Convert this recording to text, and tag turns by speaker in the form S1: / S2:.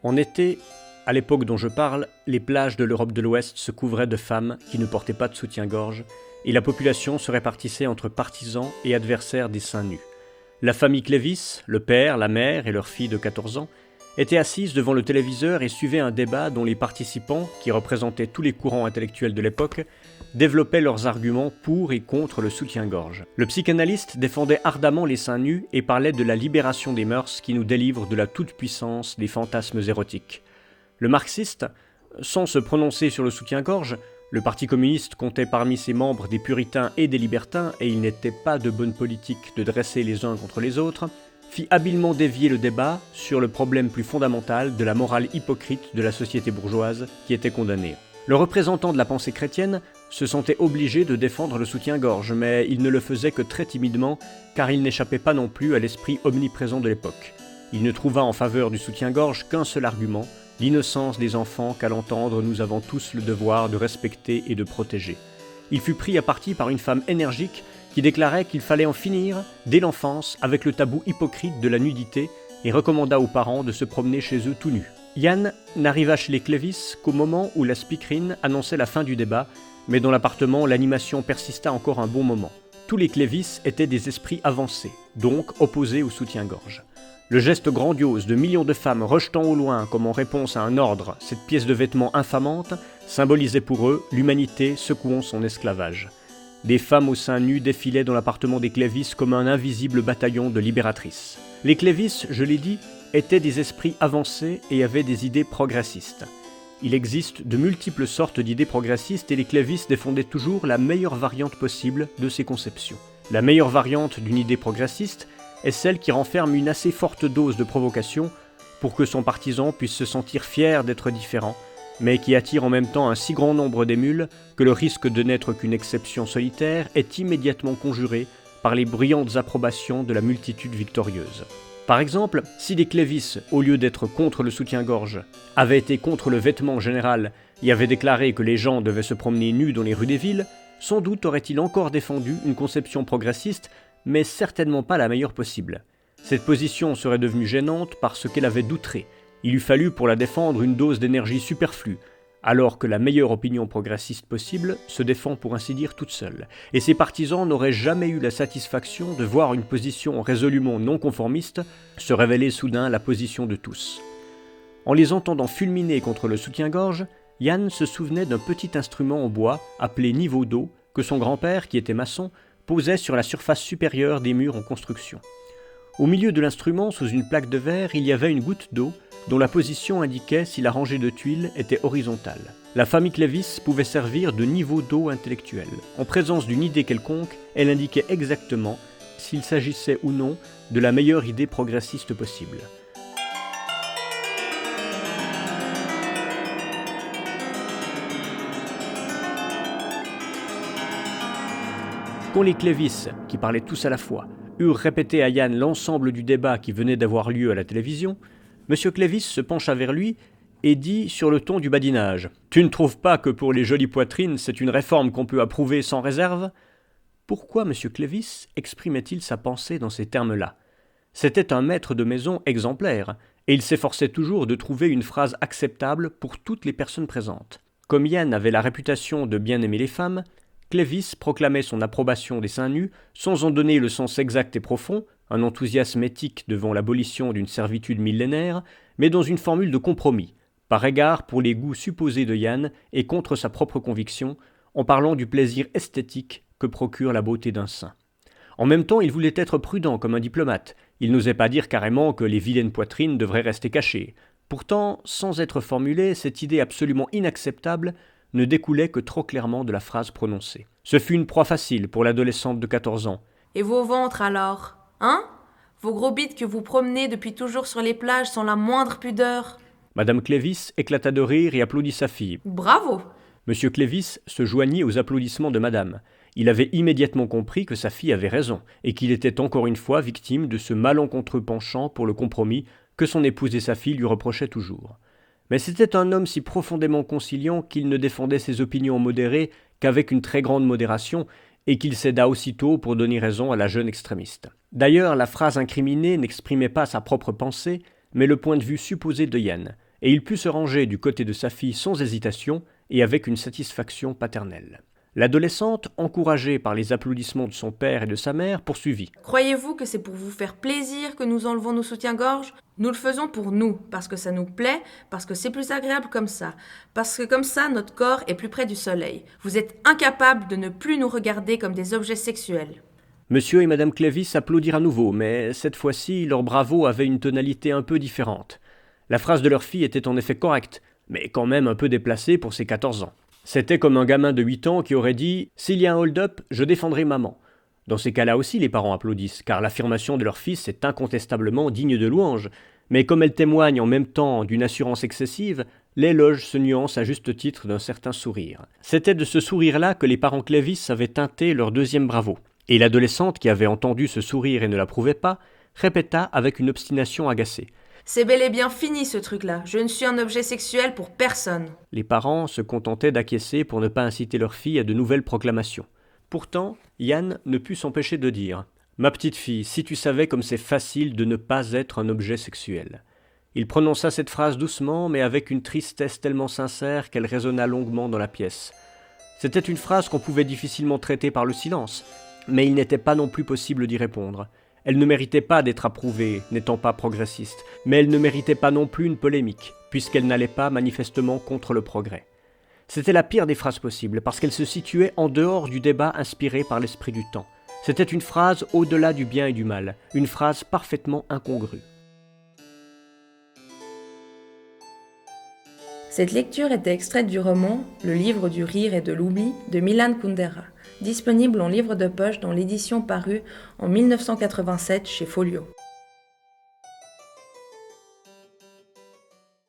S1: En été, à l'époque dont je parle, les plages de l'Europe de l'Ouest se couvraient de femmes qui ne portaient pas de soutien-gorge, et la population se répartissait entre partisans et adversaires des seins nus. La famille Clévis, le père, la mère et leur fille de 14 ans, étaient assises devant le téléviseur et suivaient un débat dont les participants, qui représentaient tous les courants intellectuels de l'époque, développaient leurs arguments pour et contre le soutien-gorge. Le psychanalyste défendait ardemment les seins nus et parlait de la libération des mœurs qui nous délivre de la toute-puissance des fantasmes érotiques. Le marxiste, sans se prononcer sur le soutien-gorge, le Parti communiste comptait parmi ses membres des puritains et des libertins et il n'était pas de bonne politique de dresser les uns contre les autres, fit habilement dévier le débat sur le problème plus fondamental de la morale hypocrite de la société bourgeoise qui était condamnée. Le représentant de la pensée chrétienne se sentait obligé de défendre le soutien-gorge, mais il ne le faisait que très timidement car il n'échappait pas non plus à l'esprit omniprésent de l'époque. Il ne trouva en faveur du soutien-gorge qu'un seul argument, l'innocence des enfants qu'à l'entendre nous avons tous le devoir de respecter et de protéger. Il fut pris à partie par une femme énergique qui déclarait qu'il fallait en finir, dès l'enfance, avec le tabou hypocrite de la nudité et recommanda aux parents de se promener chez eux tout nus. Yann n'arriva chez les Clévis qu'au moment où la speakerine annonçait la fin du débat, mais dans l'appartement, l'animation persista encore un bon moment. Tous les Clévis étaient des esprits avancés, donc opposés au soutien-gorge. Le geste grandiose de millions de femmes rejetant au loin, comme en réponse à un ordre, cette pièce de vêtement infamante, symbolisait pour eux l'humanité secouant son esclavage. Des femmes aux seins nus défilaient dans l'appartement des Clévis comme un invisible bataillon de libératrices. Les Clévis, je l'ai dit, étaient des esprits avancés et avaient des idées progressistes. Il existe de multiples sortes d'idées progressistes et les Clévis défendaient toujours la meilleure variante possible de ces conceptions. La meilleure variante d'une idée progressiste est celle qui renferme une assez forte dose de provocation pour que son partisan puisse se sentir fier d'être différent, mais qui attire en même temps un si grand nombre d'émules que le risque de n'être qu'une exception solitaire est immédiatement conjuré par les bruyantes approbations de la multitude victorieuse. Par exemple, si les Clévis, au lieu d'être contre le soutien-gorge, avaient été contre le vêtement général et avaient déclaré que les gens devaient se promener nus dans les rues des villes, sans doute auraient-ils encore défendu une conception progressiste, mais certainement pas la meilleure possible. Cette position serait devenue gênante parce qu'elle avait d'outré. Il eût fallu pour la défendre une dose d'énergie superflue, alors que la meilleure opinion progressiste possible se défend pour ainsi dire toute seule. Et ses partisans n'auraient jamais eu la satisfaction de voir une position résolument non conformiste se révéler soudain la position de tous. En les entendant fulminer contre le soutien-gorge, Yann se souvenait d'un petit instrument en bois appelé niveau d'eau que son grand-père, qui était maçon, posait sur la surface supérieure des murs en construction. Au milieu de l'instrument, sous une plaque de verre, il y avait une goutte d'eau dont la position indiquait si la rangée de tuiles était horizontale. La famille Clévis pouvait servir de niveau d'eau intellectuel. En présence d'une idée quelconque, elle indiquait exactement s'il s'agissait ou non de la meilleure idée progressiste possible. Quand les Clévis, qui parlaient tous à la fois, eurent répété à Yann l'ensemble du débat qui venait d'avoir lieu à la télévision, M. Clévis se pencha vers lui et dit sur le ton du badinage « Tu ne trouves pas que pour les jolies poitrines, c'est une réforme qu'on peut approuver sans réserve ?» Pourquoi M. Clévis exprimait-il sa pensée dans ces termes-là ? C'était un maître de maison exemplaire, et il s'efforçait toujours de trouver une phrase acceptable pour toutes les personnes présentes. Comme Yann avait la réputation de bien aimer les femmes, Clévis proclamait son approbation des seins nus sans en donner le sens exact et profond, un enthousiasme éthique devant l'abolition d'une servitude millénaire, mais dans une formule de compromis, par égard pour les goûts supposés de Yann et contre sa propre conviction, en parlant du plaisir esthétique que procure la beauté d'un sein. En même temps, il voulait être prudent comme un diplomate. Il n'osait pas dire carrément que les vilaines poitrines devraient rester cachées. Pourtant, sans être formulée, cette idée absolument inacceptable ne découlait que trop clairement de la phrase prononcée. Ce fut une proie facile pour l'adolescente de 14 ans.
S2: « Et vos ventres alors ? Hein ? Vos gros bites que vous promenez depuis toujours sur les plages sans la moindre pudeur ?»
S1: Madame Clévis éclata de rire et applaudit sa fille.
S2: « Bravo !»
S1: Monsieur Clévis se joignit aux applaudissements de madame. Il avait immédiatement compris que sa fille avait raison et qu'il était encore une fois victime de ce malencontreux penchant pour le compromis que son épouse et sa fille lui reprochaient toujours. Mais c'était un homme si profondément conciliant qu'il ne défendait ses opinions modérées qu'avec une très grande modération et qu'il céda aussitôt pour donner raison à la jeune extrémiste. D'ailleurs, la phrase incriminée n'exprimait pas sa propre pensée, mais le point de vue supposé de Yann. et il put se ranger du côté de sa fille sans hésitation et avec une satisfaction paternelle. L'adolescente, encouragée par les applaudissements de son père et de sa mère, poursuivit.
S2: « Croyez-vous que c'est pour vous faire plaisir que nous enlevons nos soutiens-gorge ? Nous le faisons pour nous, parce que ça nous plaît, parce que c'est plus agréable comme ça, parce que comme ça notre corps est plus près du soleil. Vous êtes incapables de ne plus nous regarder comme des objets sexuels. »
S1: Monsieur et madame Clévis applaudirent à nouveau, mais cette fois-ci, leur bravo avait une tonalité un peu différente. La phrase de leur fille était en effet correcte, mais quand même un peu déplacée pour ses 14 ans. C'était comme un gamin de 8 ans qui aurait dit « S'il y a un hold-up, je défendrai maman ». Dans ces cas-là aussi, les parents applaudissent, car l'affirmation de leur fils est incontestablement digne de louange. Mais comme elle témoigne en même temps d'une assurance excessive, l'éloge se nuance à juste titre d'un certain sourire. C'était de ce sourire-là que les parents Clévis avaient teinté leur deuxième bravo. Et l'adolescente, qui avait entendu ce sourire et ne l'approuvait pas, répéta avec une obstination agacée.
S2: « C'est bel et bien fini ce truc-là. Je ne suis un objet sexuel pour personne. »
S1: Les parents se contentaient d'acquiescer pour ne pas inciter leur fille à de nouvelles proclamations. Pourtant, Yann ne put s'empêcher de dire « Ma petite fille, si tu savais comme c'est facile de ne pas être un objet sexuel. » Il prononça cette phrase doucement, mais avec une tristesse tellement sincère qu'elle résonna longuement dans la pièce. C'était une phrase qu'on pouvait difficilement traiter par le silence, mais il n'était pas non plus possible d'y répondre. Elle ne méritait pas d'être approuvée, n'étant pas progressiste, mais elle ne méritait pas non plus une polémique, puisqu'elle n'allait pas manifestement contre le progrès. C'était la pire des phrases possibles, parce qu'elle se situait en dehors du débat inspiré par l'esprit du temps. C'était une phrase au-delà du bien et du mal, une phrase parfaitement incongrue.
S2: Cette lecture était extraite du roman « Le livre du rire et de l'oubli » de Milan Kundera, disponible en livre de poche dans l'édition parue en 1987 chez Folio.